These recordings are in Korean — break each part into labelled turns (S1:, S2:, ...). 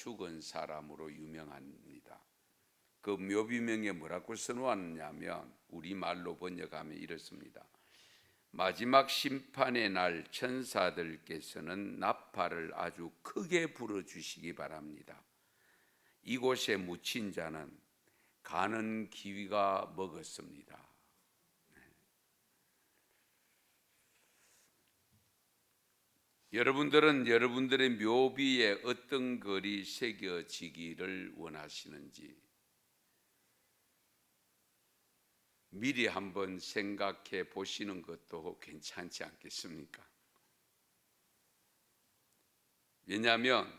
S1: 죽은 사람으로 유명합니다. 그 묘비명에 뭐라고 선호하느냐면 우리말로 번역하면 이렇습니다. 마지막 심판의 날 천사들께서는 나팔을 아주 크게 불어주시기 바랍니다. 이곳에 묻힌 자는 가는 기위가 먹었습니다. 여러분들은 여러분들의 묘비에 어떤 글이 새겨지기를 원하시는지 미리 한번 생각해 보시는 것도 괜찮지 않겠습니까? 왜냐하면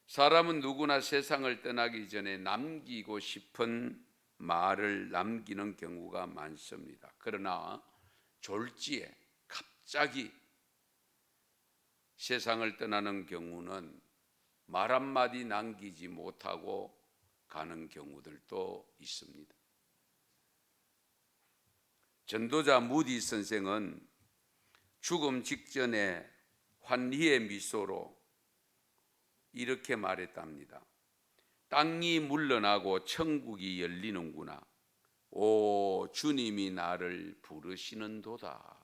S1: 사람은 누구나 세상을 떠나기 전에 남기고 싶은 말을 남기는 경우가 많습니다. 그러나 졸지에 갑자기 세상을 떠나는 경우는 말 한마디 남기지 못하고 가는 경우들도 있습니다. 전도자 무디 선생은 죽음 직전에 환희의 미소로 이렇게 말했답니다. 땅이 물러나고 천국이 열리는구나. 오, 주님이 나를 부르시는도다.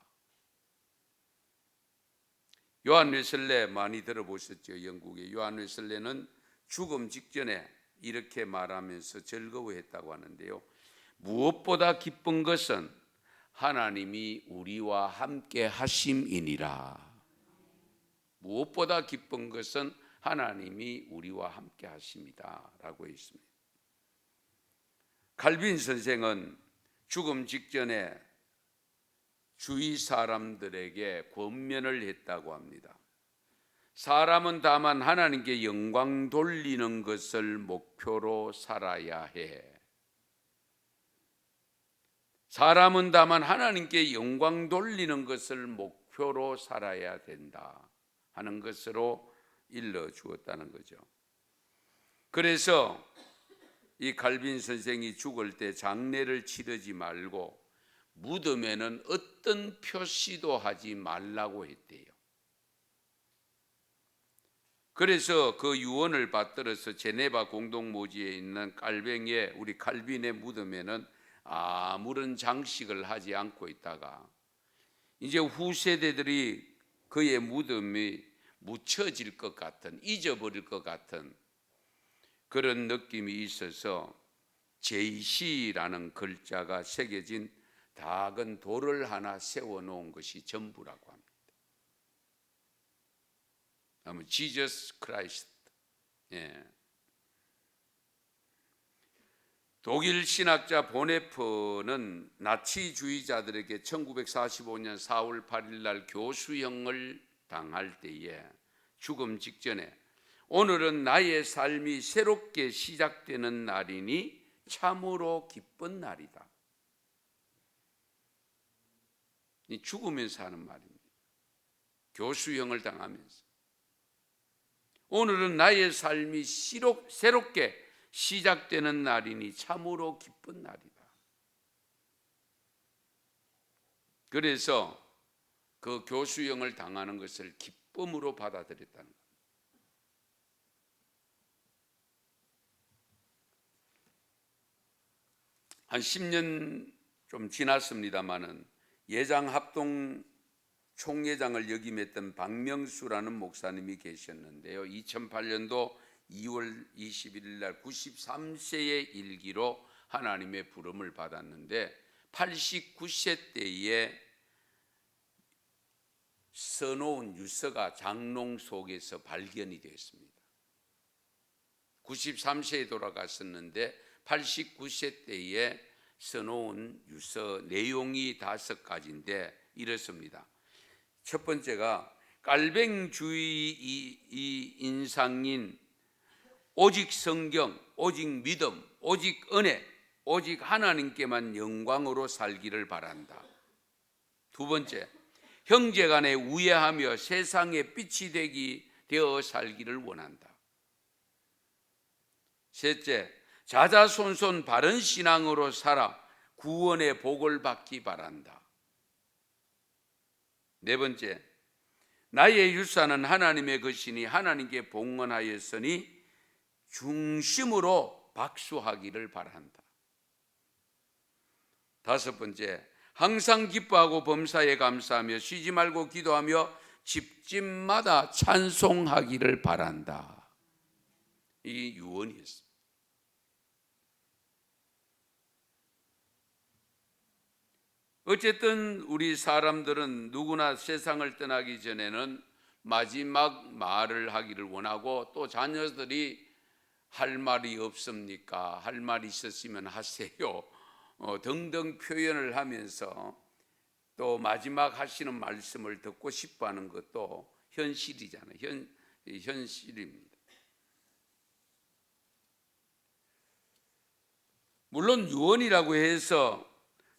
S1: 요한 웨슬레 많이 들어보셨죠? 영국의 요한 웨슬레는 죽음 직전에 이렇게 말하면서 즐거워했다고 하는데요. 무엇보다 기쁜 것은 하나님이 우리와 함께 하심이니라. 무엇보다 기쁜 것은 하나님이 우리와 함께 하심이다 라고 했습니다. 칼빈 선생은 죽음 직전에 주위 사람들에게 권면을 했다고 합니다. 사람은 다만 하나님께 영광 돌리는 것을 목표로 살아야 해. 사람은 다만 하나님께 영광 돌리는 것을 목표로 살아야 된다 하는 것으로 일러 주었다는 거죠. 그래서 이 칼빈 선생이 죽을 때 장례를 치르지 말고 무덤에는 어떤 표시도 하지 말라고 했대요. 그래서 그 유언을 받들어서 제네바 공동모지에 있는 깔뱅이의 우리 칼빈의 무덤에는 아무런 장식을 하지 않고 있다가 이제 후세대들이 그의 무덤이 묻혀질 것 같은, 잊어버릴 것 같은 그런 느낌이 있어서 제이시라는 글자가 새겨진 작은 돌을 하나 세워놓은 것이 전부라고 합니다. 아마 지저스 크라이스트. 독일 신학자 보네프는 나치주의자들에게 1945년 4월 8일 날 교수형을 당할 때에 죽음 직전에 오늘은 나의 삶이 새롭게 시작되는 날이니 참으로 기쁜 날이다. 이 죽으면서 하는 말입니다. 교수형을 당하면서 오늘은 나의 삶이 새롭게 시작되는 날이니 참으로 기쁜 날이다. 그래서 그 교수형을 당하는 것을 기쁨으로 받아들였다는 겁니다. 한 10년 좀 지났습니다마는 예장 합동 총회장을 역임했던 박명수라는 목사님이 계셨는데요. 2008년도 2월 21일 날 93세의 일기로 하나님의 부름을 받았는데 89세 때에 써놓은 유서가 장롱 속에서 발견이 되었습니다. 93세에 돌아갔었는데 89세 때에 써놓은 유서 내용이 5가지인데 이렇습니다. 첫 번째가 깔뱅주의 이 인상인 오직 성경, 오직 믿음, 오직 은혜, 오직 하나님께만 영광으로 살기를 바란다. 두 번째, 형제간에 우애하며 세상에 빛이 되어 살기를 원한다. 셋째, 자자손손 바른 신앙으로 살아 구원의 복을 받기 바란다. 네 번째, 나의 유산은 하나님의 것이니 하나님께 봉헌하였으니 중심으로 박수하기를 바란다. 다섯 번째, 항상 기뻐하고 범사에 감사하며 쉬지 말고 기도하며 집집마다 찬송하기를 바란다. 이 유언이었습니다. 어쨌든 우리 사람들은 누구나 세상을 떠나기 전에는 마지막 말을 하기를 원하고, 또 자녀들이 할 말이 없습니까? 할 말이 있었으면 하세요. 등등 표현을 하면서 또 마지막 하시는 말씀을 듣고 싶어하는 것도 현실이잖아요. 현실입니다. 물론 유언이라고 해서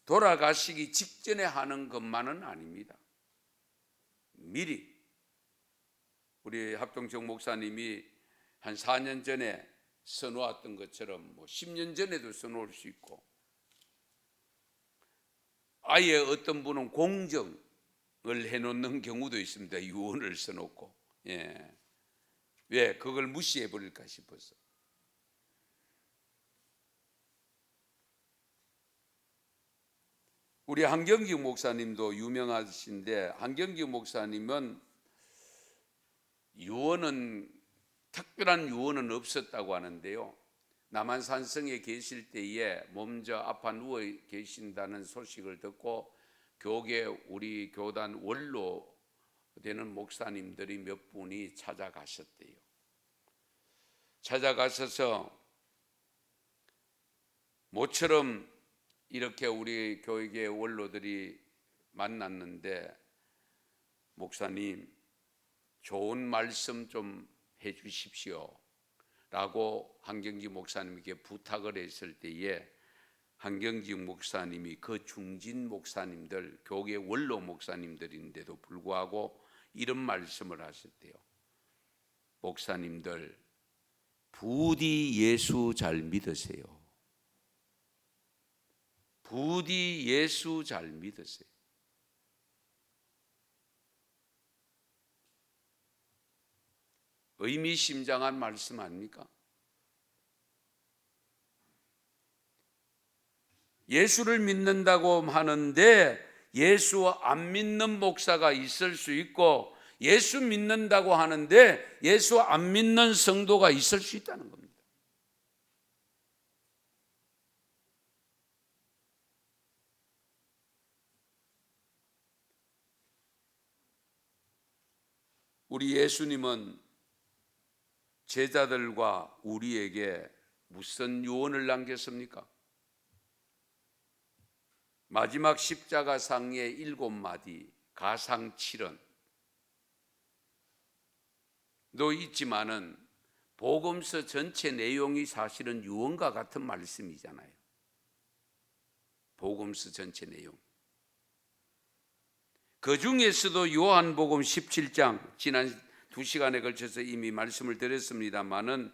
S1: 돌아가시기 직전에 하는 것만은 아닙니다. 미리 우리 합동정 목사님이 한 4년 전에 써놓았던 것처럼 10년 전에도 써놓을 수 있고, 아예 어떤 분은 공정을 해놓는 경우도 있습니다. 유언을 써놓고. 왜? 그걸 무시해 버릴까 싶어서. 우리 한경기 목사님도 유명하신데, 한경기 목사님은 유언은, 특별한 유언은 없었다고 하는데요, 남한산성에 계실 때에 몸져 아파 누워 계신다는 소식을 듣고 교계 우리 교단 원로 되는 목사님들이 몇 분이 찾아가셨대요. 찾아가셔서 모처럼 이렇게 우리 교회 원로들이 만났는데, 목사님 좋은 말씀 좀 해 주십시오 라고 한경지 목사님에게 부탁을 했을 때에, 한경지 목사님이 그 중진 목사님들, 교계 원로 목사님들인데도 불구하고 이런 말씀을 하셨대요. 목사님들 부디 예수 잘 믿으세요. 부디 예수 잘 믿으세요. 의미심장한 말씀 아닙니까? 예수를 믿는다고 하는데 예수 안 믿는 목사가 있을 수 있고, 예수 믿는다고 하는데 예수 안 믿는 성도가 있을 수 있다는 겁니다. 우리 예수님은 제자들과 우리에게 무슨 유언을 남겼습니까? 마지막 십자가상의 7마디 가상 7언도 있지만은 복음서 전체 내용이 사실은 유언과 같은 말씀이잖아요. 복음서 전체 내용. 그 중에서도 요한복음 17장, 지난 2시간에 걸쳐서 이미 말씀을 드렸습니다마는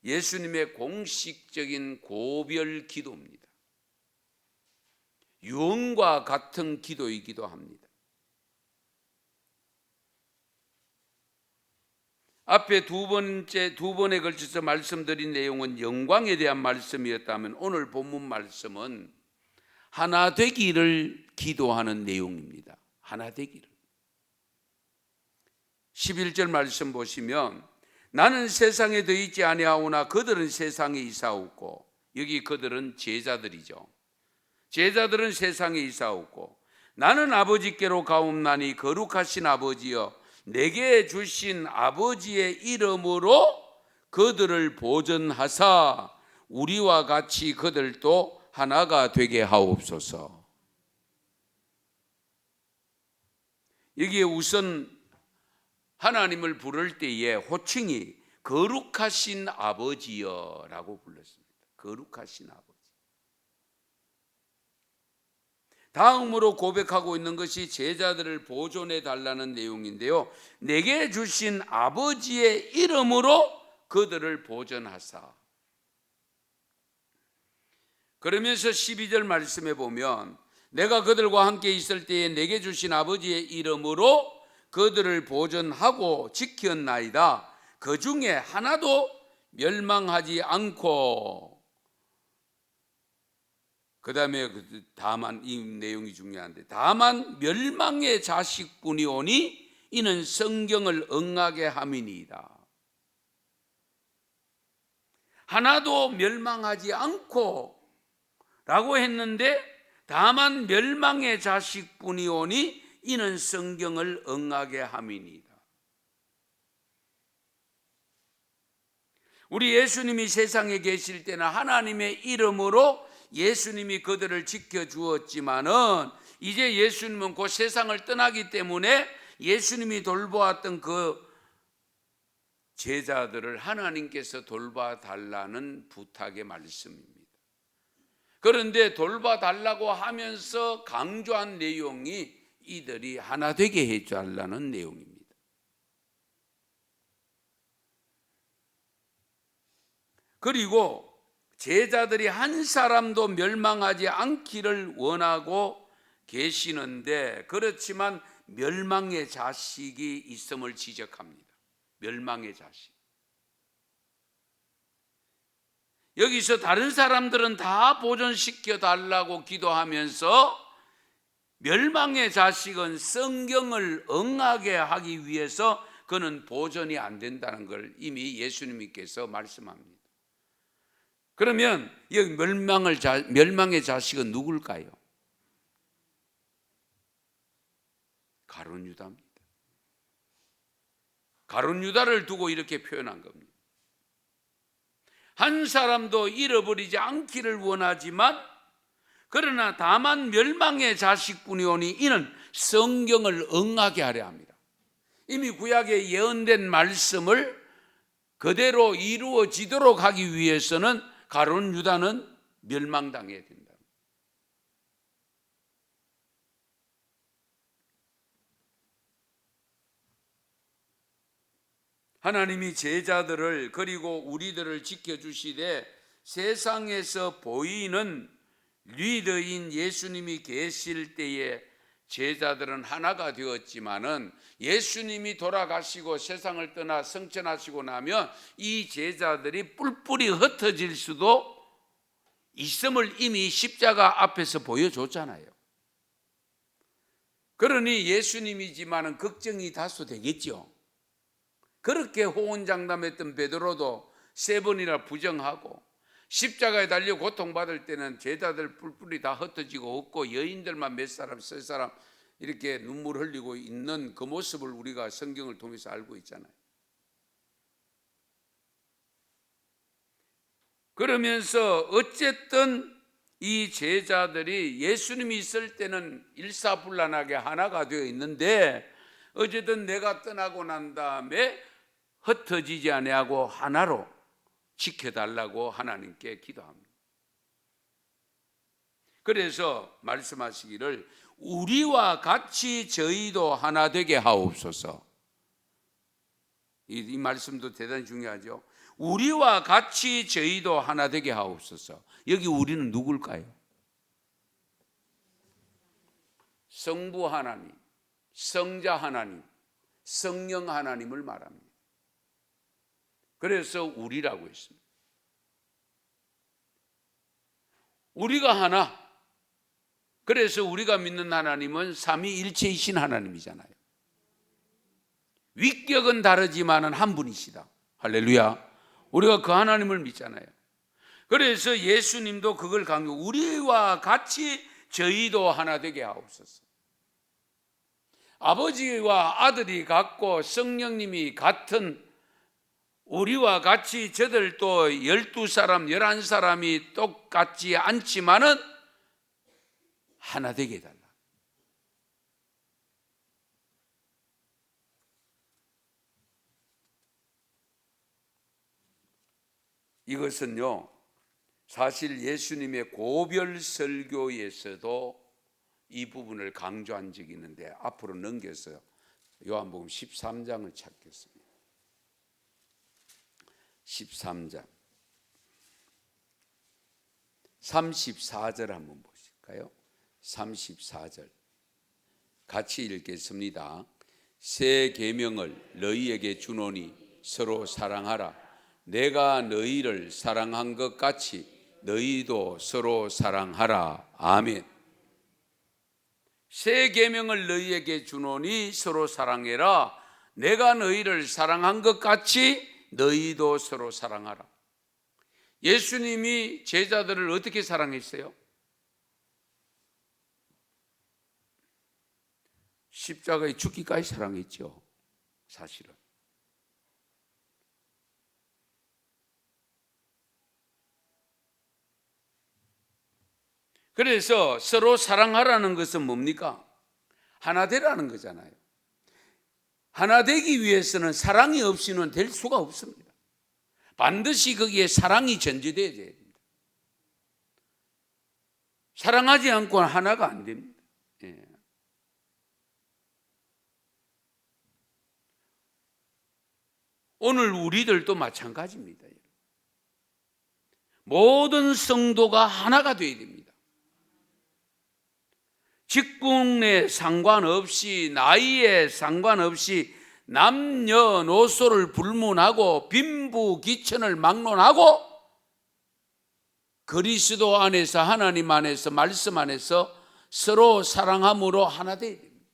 S1: 예수님의 공식적인 고별 기도입니다. 유언과 같은 기도이기도 합니다. 앞에 두 번에 걸쳐서 말씀드린 내용은 영광에 대한 말씀이었다면, 오늘 본문 말씀은 하나 되기를 기도하는 내용입니다. 하나 되기를. 11절 말씀 보시면, 나는 세상에 더 있지 아니하오나 그들은 세상에 이사오고, 여기 그들은 제자들이죠. 제자들은 세상에 이사오고, 나는 아버지께로 가옵나니 거룩하신 아버지여 내게 주신 아버지의 이름으로 그들을 보전하사 우리와 같이 그들도 하나가 되게 하옵소서. 여기에 우선 하나님을 부를 때에 호칭이 거룩하신 아버지여라고 불렀습니다. 거룩하신 아버지. 다음으로 고백하고 있는 것이 제자들을 보존해 달라는 내용인데요, 내게 주신 아버지의 이름으로 그들을 보존하사. 그러면서 12절 말씀에 보면, 내가 그들과 함께 있을 때에 내게 주신 아버지의 이름으로 그들을 보존하고 지켰나이다. 그 중에 하나도 멸망하지 않고, 그 다음에 다만, 이 내용이 중요한데, 다만 멸망의 자식뿐이 오니 이는 성경을 응하게 함이니이다. 하나도 멸망하지 않고 라고 했는데, 다만 멸망의 자식뿐이 오니 이는 성경을 응하게 함이니이다. 우리 예수님이 세상에 계실 때는 하나님의 이름으로 예수님이 그들을 지켜주었지만은, 이제 예수님은 곧 세상을 떠나기 때문에 예수님이 돌보았던 그 제자들을 하나님께서 돌봐달라는 부탁의 말씀입니다. 그런데 돌봐달라고 하면서 강조한 내용이 이들이 하나 되게 해달라는 내용입니다. 그리고 제자들이 한 사람도 멸망하지 않기를 원하고 계시는데, 그렇지만 멸망의 자식이 있음을 지적합니다. 멸망의 자식. 여기서 다른 사람들은 다 보존시켜 달라고 기도하면서, 멸망의 자식은 성경을 응하게 하기 위해서 그는 보존이 안 된다는 걸 이미 예수님께서 말씀합니다. 그러면 여기 멸망의 자식은 누굴까요? 가룟 유다입니다. 가룟 유다를 두고 이렇게 표현한 겁니다. 한 사람도 잃어버리지 않기를 원하지만, 그러나 다만 멸망의 자식뿐이 오니 이는 성경을 응하게 하려 합니다. 이미 구약에 예언된 말씀을 그대로 이루어지도록 하기 위해서는 가룟 유다는 멸망당해야 된다. 하나님이 제자들을, 그리고 우리들을 지켜주시되, 세상에서 보이는 리더인 예수님이 계실 때에 제자들은 하나가 되었지만은, 예수님이 돌아가시고 세상을 떠나 승천하시고 나면 이 제자들이 뿔뿔이 흩어질 수도 있음을 이미 십자가 앞에서 보여줬잖아요. 그러니 예수님이지만은 걱정이 다소 되겠죠. 그렇게 호언장담했던 베드로도 3번이나 부정하고, 십자가에 달려 고통받을 때는 제자들 뿔뿔이 다 흩어지고 없고 여인들만 몇 사람, 세 사람 이렇게 눈물 흘리고 있는 그 모습을 우리가 성경을 통해서 알고 있잖아요. 그러면서 어쨌든 이 제자들이 예수님이 있을 때는 일사불란하게 하나가 되어 있는데, 어쨌든 내가 떠나고 난 다음에 흩어지지 아니하고 하나로 지켜달라고 하나님께 기도합니다. 그래서 말씀하시기를 우리와 같이 저희도 하나 되게 하옵소서. 이 말씀도 대단히 중요하죠. 우리와 같이 저희도 하나 되게 하옵소서. 여기 우리는 누굴까요? 성부 하나님, 성자 하나님, 성령 하나님을 말합니다. 그래서 우리라고 했습니다. 우리가 하나. 그래서 우리가 믿는 하나님은 삼위일체이신 하나님이잖아요. 위격은 다르지만은 한 분이시다. 할렐루야. 우리가 그 하나님을 믿잖아요. 그래서 예수님도 그걸 강조, 우리와 같이 저희도 하나 되게 하옵소서. 아버지와 아들이 같고 성령님이 같은 우리와 같이 저들도 12사람, 11사람이 똑같지 않지만은 하나 되게 해달라. 이것은요, 사실 예수님의 고별 설교에서도 이 부분을 강조한 적이 있는데, 앞으로 넘겨서 요한복음 13장을 찾겠습니다. 13장 34절 한번 보실까요? 34절 같이 읽겠습니다. 새 계명을 너희에게 주노니 서로 사랑하라. 내가 너희를 사랑한 것 같이 너희도 서로 사랑하라. 아멘. 새 계명을 너희에게 주노니 서로 사랑해라. 내가 너희를 사랑한 것 같이 너희도 서로 사랑하라. 예수님이 제자들을 어떻게 사랑했어요? 십자가에 죽기까지 사랑했죠. 사실은. 그래서 서로 사랑하라는 것은 뭡니까? 하나 되라는 거잖아요. 하나 되기 위해서는 사랑이 없이는 될 수가 없습니다. 반드시 거기에 사랑이 전제되어야 됩니다. 사랑하지 않고는 하나가 안 됩니다. 예. 오늘 우리들도 마찬가지입니다. 모든 성도가 하나가 되어야 됩니다. 직분에 상관없이, 나이에 상관없이 남녀노소를 불문하고 빈부귀천을 막론하고 그리스도 안에서, 하나님 안에서, 말씀 안에서 서로 사랑함으로 하나 되어야 됩니다.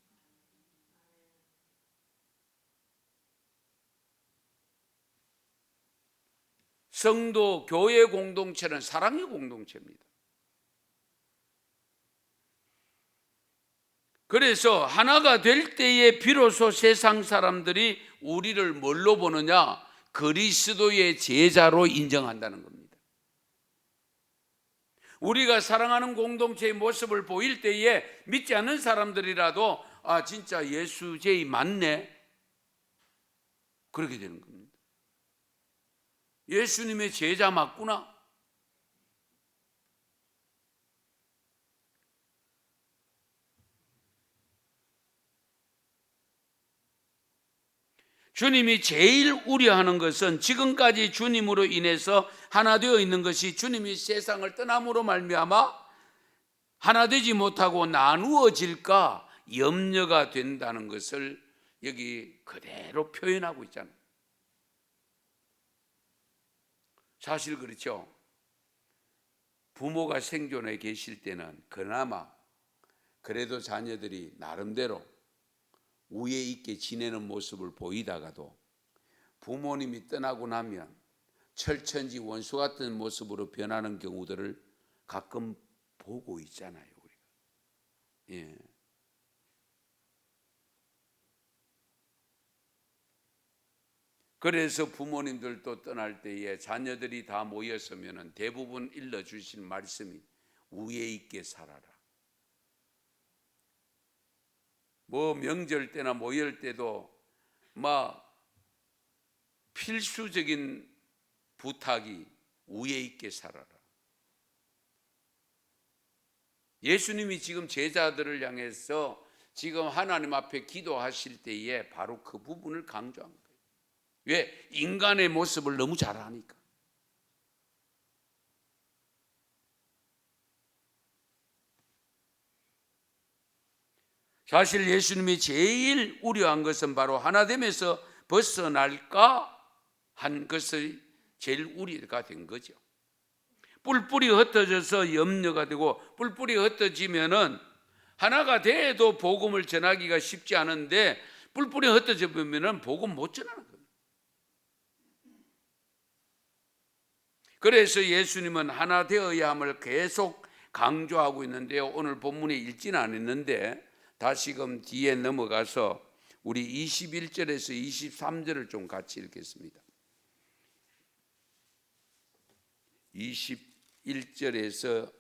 S1: 성도, 교회 공동체는 사랑의 공동체입니다. 그래서 하나가 될 때에 비로소 세상 사람들이 우리를 뭘로 보느냐? 그리스도의 제자로 인정한다는 겁니다. 우리가 사랑하는 공동체의 모습을 보일 때에 믿지 않는 사람들이라도 진짜 예수 제이 맞네, 그렇게 되는 겁니다. 예수님의 제자 맞구나. 주님이 제일 우려하는 것은 지금까지 주님으로 인해서 하나 되어 있는 것이 주님이 세상을 떠남으로 말미암아 하나 되지 못하고 나누어질까 염려가 된다는 것을 여기 그대로 표현하고 있잖아요. 사실 그렇죠. 부모가 생존해 계실 때는 그나마 그래도 자녀들이 나름대로 우애 있게 지내는 모습을 보이다가도 부모님이 떠나고 나면 철천지 원수 같은 모습으로 변하는 경우들을 가끔 보고 있잖아요, 우리가. 예. 그래서 부모님들도 떠날 때에 자녀들이 다 모였으면 대부분 일러주신 말씀이 우애 있게 살아라. 뭐 명절 때나 모일 때도 막 필수적인 부탁이 우애 있게 살아라. 예수님이 지금 제자들을 향해서 지금 하나님 앞에 기도하실 때에 바로 그 부분을 강조한 거예요. 왜? 인간의 모습을 너무 잘 아니까. 사실 예수님이 제일 우려한 것은 바로 하나됨에서 벗어날까 한 것이 제일 우려가 된 거죠. 뿔뿔이 흩어져서 염려가 되고, 뿔뿔이 흩어지면은 하나가 돼도 복음을 전하기가 쉽지 않은데 뿔뿔이 흩어져 보면은 복음 못 전하는 거예요. 그래서 예수님은 하나 되어야 함을 계속 강조하고 있는데요. 오늘 본문에 읽지는 않았는데 다시금 뒤에 넘어가서 우리 21절에서 23절을 좀 같이 읽겠습니다. 21절에서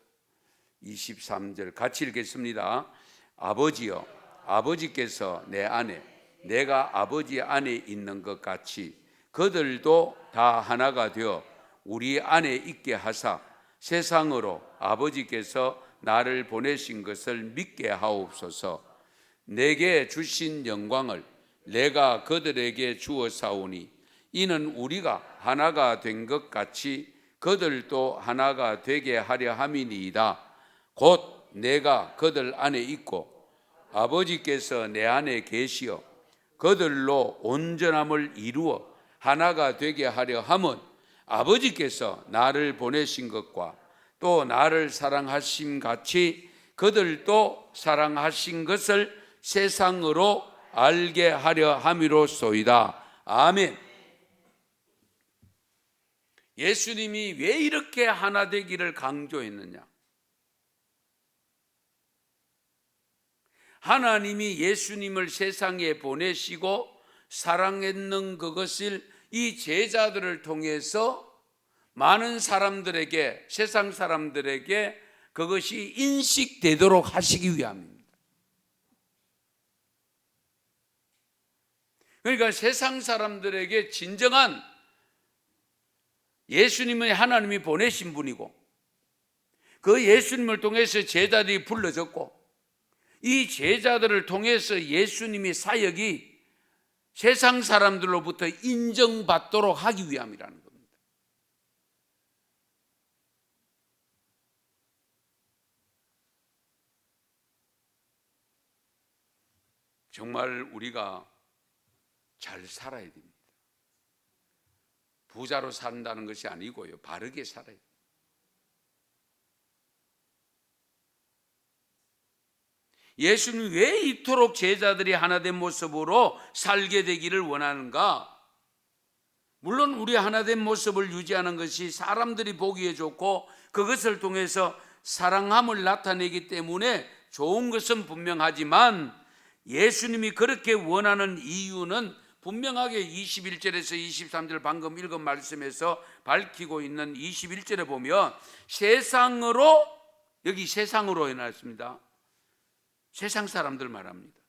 S1: 23절 같이 읽겠습니다. 아버지여, 아버지께서 내 안에, 내가 아버지 안에 있는 것 같이 그들도 다 하나가 되어 우리 안에 있게 하사 세상으로 아버지께서 나를 보내신 것을 믿게 하옵소서. 내게 주신 영광을 내가 그들에게 주었사오니 이는 우리가 하나가 된 것 같이 그들도 하나가 되게 하려 함이니이다. 곧 내가 그들 안에 있고 아버지께서 내 안에 계시어 그들로 온전함을 이루어 하나가 되게 하려 함은 아버지께서 나를 보내신 것과 또 나를 사랑하심 같이 그들도 사랑하신 것을 세상으로 알게 하려 함이로소이다. 아멘. 예수님이 왜 이렇게 하나 되기를 강조했느냐? 하나님이 예수님을 세상에 보내시고 사랑했는 그것을 이 제자들을 통해서 많은 사람들에게, 세상 사람들에게 그것이 인식되도록 하시기 위함입니다. 그러니까 세상 사람들에게 진정한 예수님은 하나님이 보내신 분이고 그 예수님을 통해서 제자들이 불러졌고 이 제자들을 통해서 예수님의 사역이 세상 사람들로부터 인정받도록 하기 위함이라는 겁니다. 정말 우리가 잘 살아야 됩니다. 부자로 산다는 것이 아니고요, 바르게 살아야 됩니다. 예수님이 왜 이토록 제자들이 하나된 모습으로 살게 되기를 원하는가? 물론 우리 하나된 모습을 유지하는 것이 사람들이 보기에 좋고 그것을 통해서 사랑함을 나타내기 때문에 좋은 것은 분명하지만 예수님이 그렇게 원하는 이유는 분명하게 21절에서 23절 방금 읽은 말씀에서 밝히고 있는 21절에 보면 세상으로, 여기 세상으로 해놨습니다. 세상 사람들 말합니다.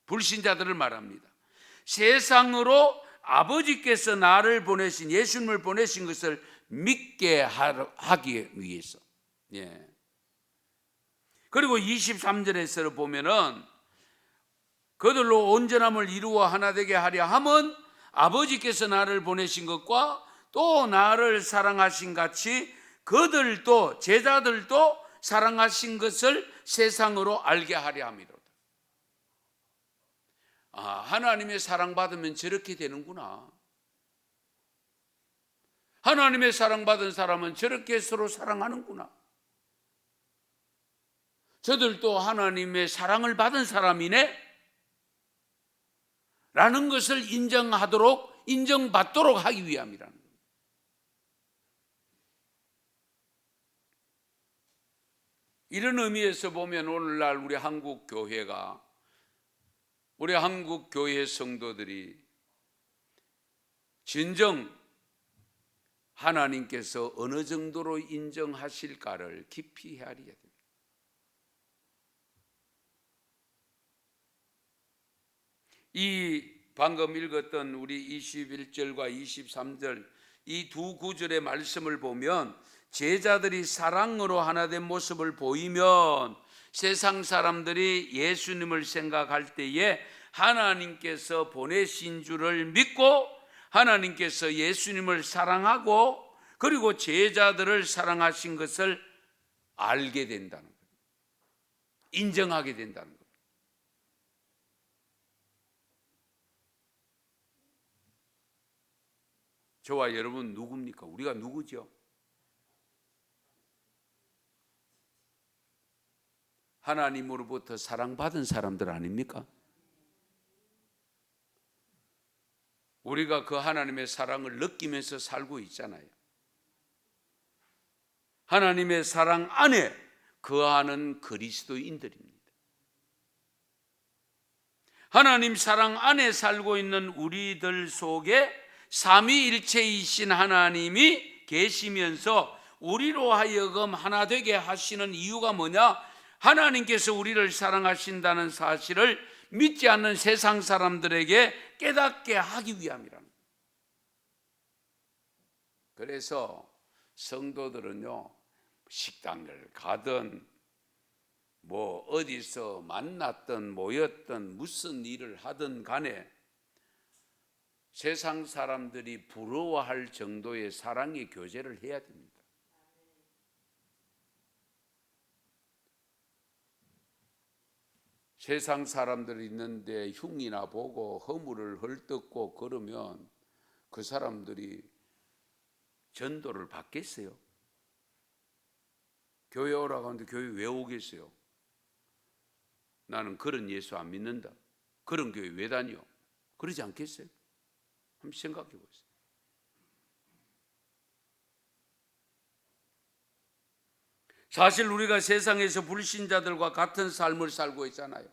S1: 불신자들을 말합니다. 세상으로 아버지께서 나를 보내신, 예수님을 보내신 것을 믿게 하기 위해서. 예. 그리고 23절에서 보면은 그들로 온전함을 이루어 하나 되게 하려 함은 아버지께서 나를 보내신 것과 또 나를 사랑하신 같이 그들도, 제자들도 사랑하신 것을 세상으로 알게 하려 함이로다. 하나님의 사랑받으면 저렇게 되는구나. 하나님의 사랑받은 사람은 저렇게 서로 사랑하는구나. 저들도 하나님의 사랑을 받은 사람이네 라는 것을 인정받도록 하기 위함이라는 겁니다. 이런 의미에서 보면 오늘날 우리 한국 교회가, 우리 한국 교회 성도들이 진정 하나님께서 어느 정도로 인정하실까를 깊이 헤아려야 됩니다. 이 방금 읽었던 우리 21절과 23절 이 두 구절의 말씀을 보면 제자들이 사랑으로 하나 된 모습을 보이면 세상 사람들이 예수님을 생각할 때에 하나님께서 보내신 줄을 믿고 하나님께서 예수님을 사랑하고 그리고 제자들을 사랑하신 것을 알게 된다는 거예요. 인정하게 된다는 거예요. 저와 여러분 누굽니까? 우리가 누구죠? 하나님으로부터 사랑받은 사람들 아닙니까? 우리가 그 하나님의 사랑을 느끼면서 살고 있잖아요. 하나님의 사랑 안에 거하는 그리스도인들입니다. 하나님 사랑 안에 살고 있는 우리들 속에 삼위일체이신 하나님이 계시면서 우리로 하여금 하나 되게 하시는 이유가 뭐냐? 하나님께서 우리를 사랑하신다는 사실을 믿지 않는 세상 사람들에게 깨닫게 하기 위함이랍니다. 그래서 성도들은요, 식당을 가든 뭐 어디서 만났든 모였든 무슨 일을 하든 간에 세상 사람들이 부러워할 정도의 사랑의 교제를 해야 됩니다. 세상 사람들이 있는데 흉이나 보고 허물을 헐뜯고 그러면 그 사람들이 전도를 받겠어요? 교회 오라고 하는데 교회 왜 오겠어요? 나는 그런 예수 안 믿는다. 그런 교회 왜 다녀? 그러지 않겠어요? 한번 생각해 보세요. 사실 우리가 세상에서 불신자들과 같은 삶을 살고 있잖아요.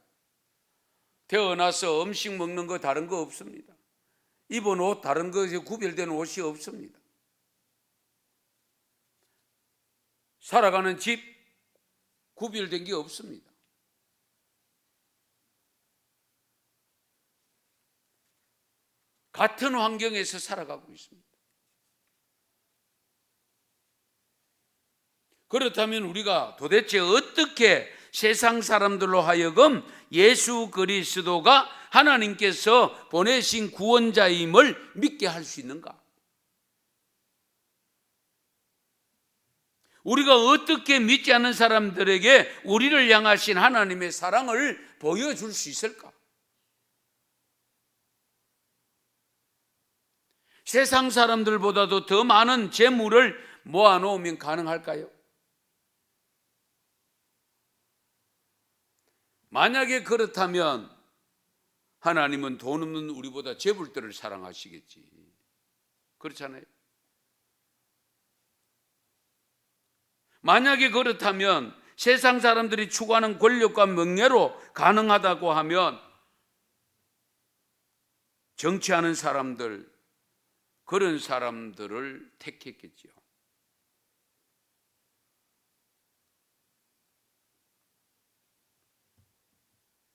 S1: 태어나서 음식 먹는 거 다른 거 없습니다. 입은 옷 다른 거 구별된 옷이 없습니다. 살아가는 집 구별된 게 없습니다. 같은 환경에서 살아가고 있습니다. 그렇다면 우리가 도대체 어떻게 세상 사람들로 하여금 예수 그리스도가 하나님께서 보내신 구원자임을 믿게 할 수 있는가? 우리가 어떻게 믿지 않는 사람들에게 우리를 향하신 하나님의 사랑을 보여줄 수 있을까? 세상 사람들보다도 더 많은 재물을 모아놓으면 가능할까요? 만약에 그렇다면 하나님은 돈 없는 우리보다 재물들을 사랑하시겠지. 그렇잖아요. 만약에 그렇다면 세상 사람들이 추구하는 권력과 명예로 가능하다고 하면 정치하는 사람들, 그런 사람들을 택했겠지요.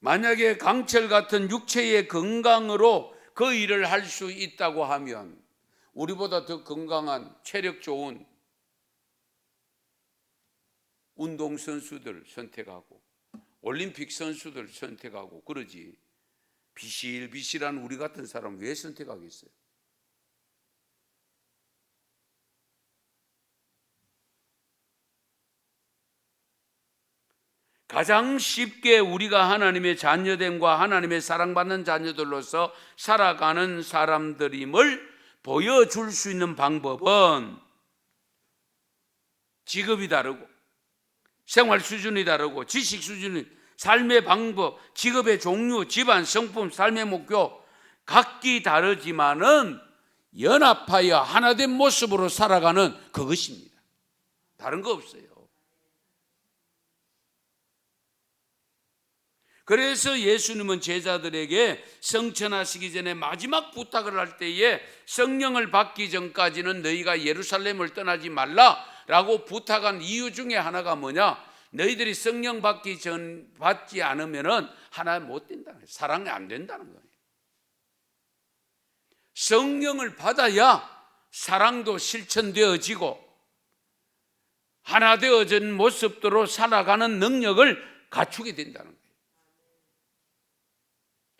S1: 만약에 강철 같은 육체의 건강으로 그 일을 할 수 있다고 하면 우리보다 더 건강한 체력 좋은 운동선수들 선택하고 올림픽 선수들 선택하고 그러지, 비실비실한 우리 같은 사람 왜 선택하겠어요? 가장 쉽게 우리가 하나님의 자녀됨과 하나님의 사랑받는 자녀들로서 살아가는 사람들임을 보여줄 수 있는 방법은 직업이 다르고 생활 수준이 다르고 지식 수준이, 삶의 방법, 직업의 종류, 집안, 성품, 삶의 목표 각기 다르지만은 연합하여 하나된 모습으로 살아가는 그것입니다. 다른 거 없어요. 그래서 예수님은 제자들에게 성천하시기 전에 마지막 부탁을 할 때에 성령을 받기 전까지는 너희가 예루살렘을 떠나지 말라라고 부탁한 이유 중에 하나가 뭐냐? 너희들이 성령 받지 않으면은 하나님 못 된다는 거예요. 사랑이 안 된다는 거예요. 성령을 받아야 사랑도 실천되어지고 하나 되어진 모습대로 살아가는 능력을 갖추게 된다는 거예요.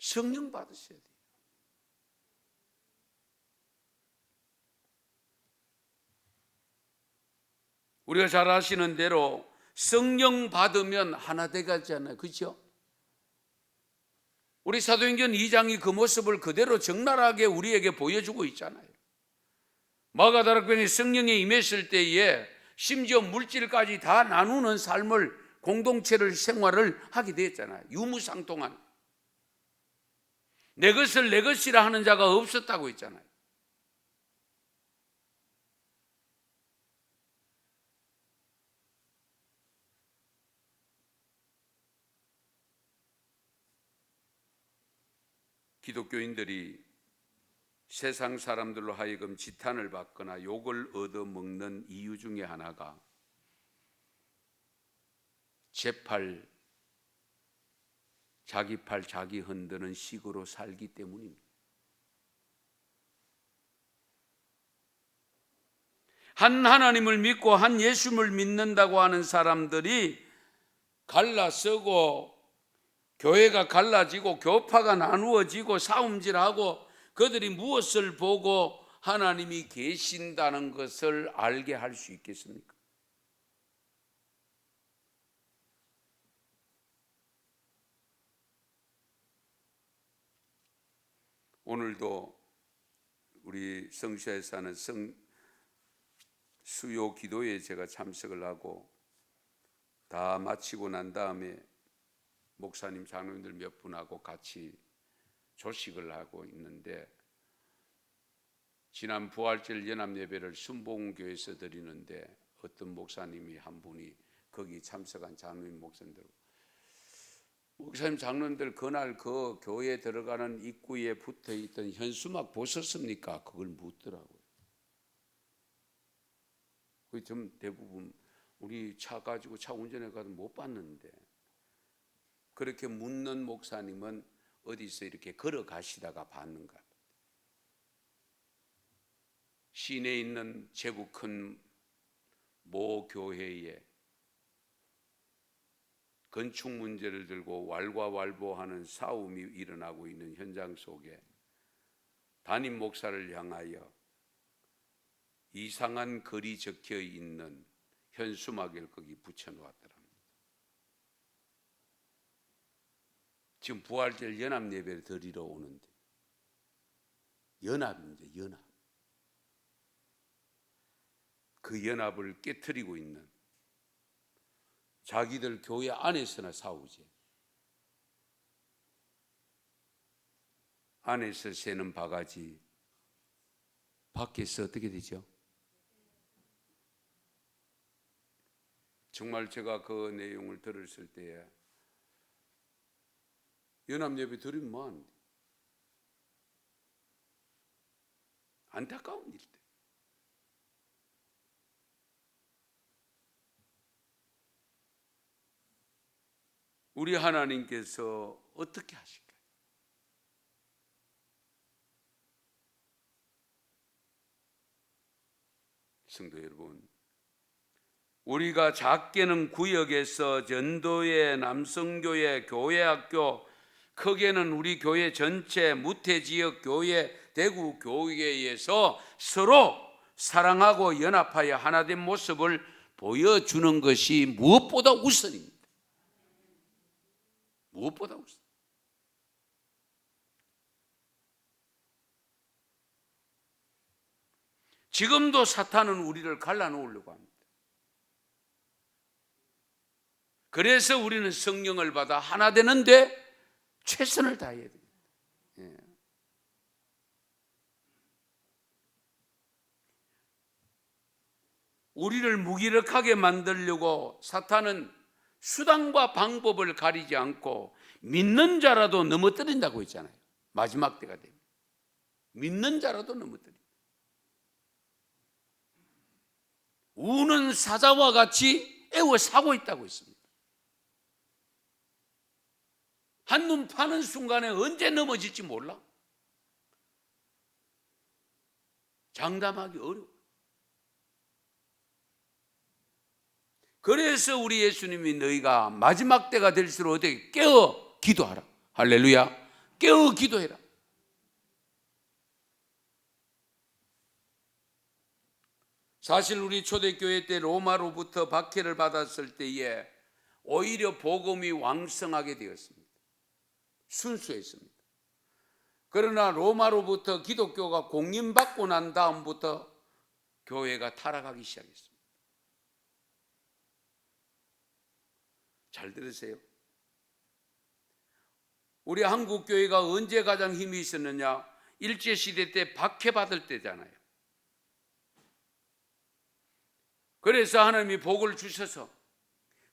S1: 성령 받으셔야 돼요. 우리가 잘 아시는 대로 성령 받으면 하나 되가잖아요. 그렇죠? 우리 사도행전 2장이 그 모습을 그대로 적나라하게 우리에게 보여주고 있잖아요. 마가다락방에 성령이 임했을 때에 심지어 물질까지 다 나누는 삶을, 공동체를, 생활을 하게 되었잖아요. 유무상통한, 내 것을 내 것이라 하는 자가 없었다고 했잖아요. 기독교인들이 세상 사람들로 하여금 지탄을 받거나 욕을 얻어먹는 이유 중에 하나가 자기 팔 자기 흔드는 식으로 살기 때문입니다. 한 하나님을 믿고 한 예수님을 믿는다고 하는 사람들이 갈라서고 교회가 갈라지고 교파가 나누어지고 싸움질하고 그들이 무엇을 보고 하나님이 계신다는 것을 알게 할 수 있겠습니까? 오늘도 우리 성시에 사는 수요 기도에 제가 참석을 하고 다 마치고 난 다음에 목사님 장로님들 몇 분하고 같이 조식을 하고 있는데, 지난 부활절 연합 예배를 순복음교회에서 드리는데 어떤 목사님이 한 분이 거기 참석한 장로님 목사님 장로님들 그날 그 교회에 들어가는 입구에 붙어 있던 현수막 보셨습니까? 그걸 묻더라고요. 그 좀 대부분 우리 차 가지고 차 운전해 가도 못 봤는데, 그렇게 묻는 목사님은 어디서 이렇게 걸어가시다가 봤는가. 시내에 있는 제국 큰 모 교회에 건축 문제를 들고 왈가왈부하는 싸움이 일어나고 있는 현장 속에 담임 목사를 향하여 이상한 글이 적혀 있는 현수막을 거기 붙여놓았더랍니다. 지금 부활절 연합 예배를 드리러 오는데, 연합입니다. 연합. 그 연합을 깨트리고 있는, 자기들 교회 안에서나 싸우지, 안에서 새는 바가지 밖에서 어떻게 되죠? 정말 제가 그 내용을 들었을 때에 연합예배 드리면 뭐하는데? 안타까운 일들. 우리 하나님께서 어떻게 하실까요? 성도 여러분, 우리가 작게는 구역에서 전도회, 남성교회, 교회학교, 크게는 우리 교회 전체 무태지역 교회, 대구 교회에서 서로 사랑하고 연합하여 하나된 모습을 보여주는 것이 무엇보다 우선입니다. 무엇보다 우선. 지금도 사탄은 우리를 갈라놓으려고 합니다. 그래서 우리는 성령을 받아 하나 되는데 최선을 다해야 됩니다. 예. 우리를 무기력하게 만들려고 사탄은 수단과 방법을 가리지 않고 믿는 자라도 넘어뜨린다고 했잖아요. 마지막 때가 되면 믿는 자라도 넘어뜨린다. 우는 사자와 같이 애워싸고 있다고 했습니다. 한눈 파는 순간에 언제 넘어질지 몰라. 장담하기 어려워. 그래서 우리 예수님이 너희가 마지막 때가 될수록 어떻게 깨어 기도하라. 할렐루야. 깨어 기도해라. 사실 우리 초대교회 때 로마로부터 박해를 받았을 때에 오히려 복음이 왕성하게 되었습니다. 순수했습니다. 그러나 로마로부터 기독교가 공인받고 난 다음부터 교회가 타락하기 시작했습니다. 잘 들으세요. 우리 한국 교회가 언제 가장 힘이 있었느냐? 일제시대 때 박해받을 때잖아요. 그래서 하나님이 복을 주셔서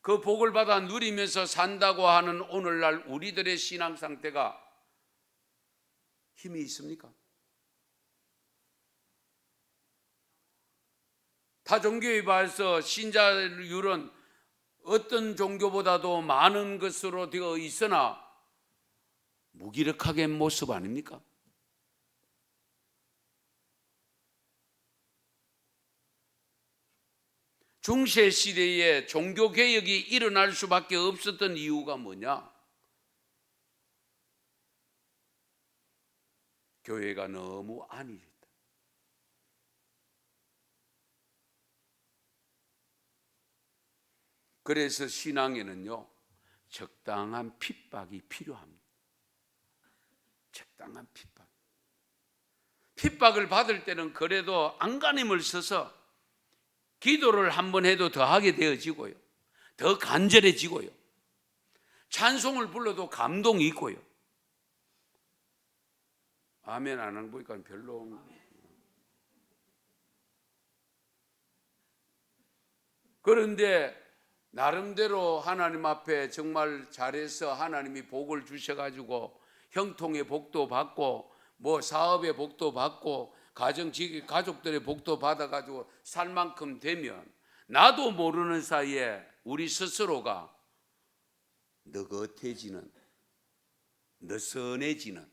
S1: 그 복을 받아 누리면서 산다고 하는 오늘날 우리들의 신앙 상태가 힘이 있습니까? 타 종교에 비해서 신자율은 어떤 종교보다도 많은 것으로 되어 있으나 무기력하게 모습 아닙니까? 중세 시대에 종교 개혁이 일어날 수밖에 없었던 이유가 뭐냐? 교회가 너무 안일했다. 그래서 신앙에는요, 적당한 핍박이 필요합니다. 적당한 핍박. 핍박을 받을 때는 그래도 안간힘을 써서 기도를 한 번 해도 더 하게 되어지고요. 더 간절해지고요. 찬송을 불러도 감동이 있고요. 아멘 안 하는 거 보니까 별로. 그런데 나름대로 하나님 앞에 정말 잘해서 하나님이 복을 주셔가지고 형통의 복도 받고 뭐 사업의 복도 받고 가족들의 복도 받아가지고 살 만큼 되면 나도 모르는 사이에 우리 스스로가 느긋해지는, 느슨해지는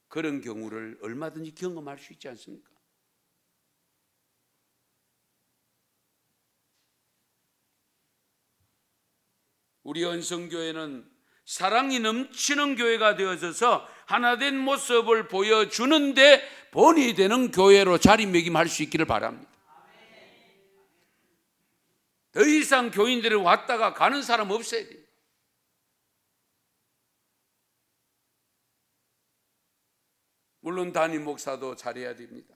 S1: 그런 경우를 얼마든지 경험할 수 있지 않습니까? 우리 언성교회는 사랑이 넘치는 교회가 되어져서 하나된 모습을 보여주는데 본이 되는 교회로 자리매김할 수 있기를 바랍니다. 더 이상 교인들이 왔다가 가는 사람 없어야 돼요. 물론 담임 목사도 잘해야 됩니다.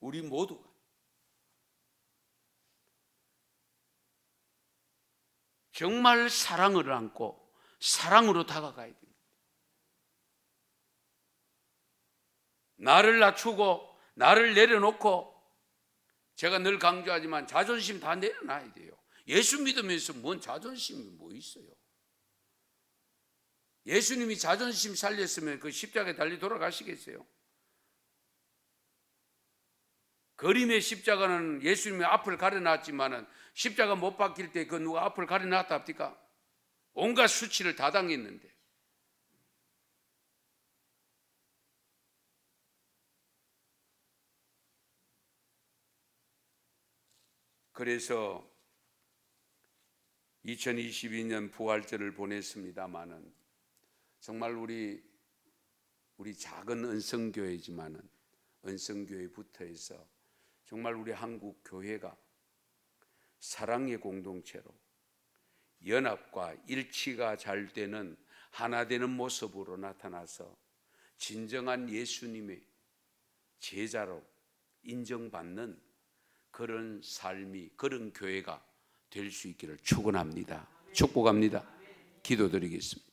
S1: 우리 모두가 정말 사랑을 안고 사랑으로 다가가야 됩니다. 나를 낮추고 나를 내려놓고, 제가 늘 강조하지만 자존심 다 내려놔야 돼요. 예수 믿으면서 뭔 자존심이 뭐 있어요? 예수님이 자존심 살렸으면 그 십자가에 달리 돌아가시겠어요? 그림의 십자가는 예수님이 앞을 가려놨지만은 십자가 못 박힐 때 그 누가 앞을 가려놨다 합니까? 온갖 수치를 다 당했는데. 그래서 2022년 부활절을 보냈습니다마는 정말 우리 작은 은성교회지만은 은성교회부터 해서 정말 우리 한국 교회가 사랑의 공동체로 연합과 일치가 잘 되는 하나 되는 모습으로 나타나서 진정한 예수님의 제자로 인정받는 그런 삶이, 그런 교회가 될 수 있기를 축원합니다. 축복합니다. 기도드리겠습니다.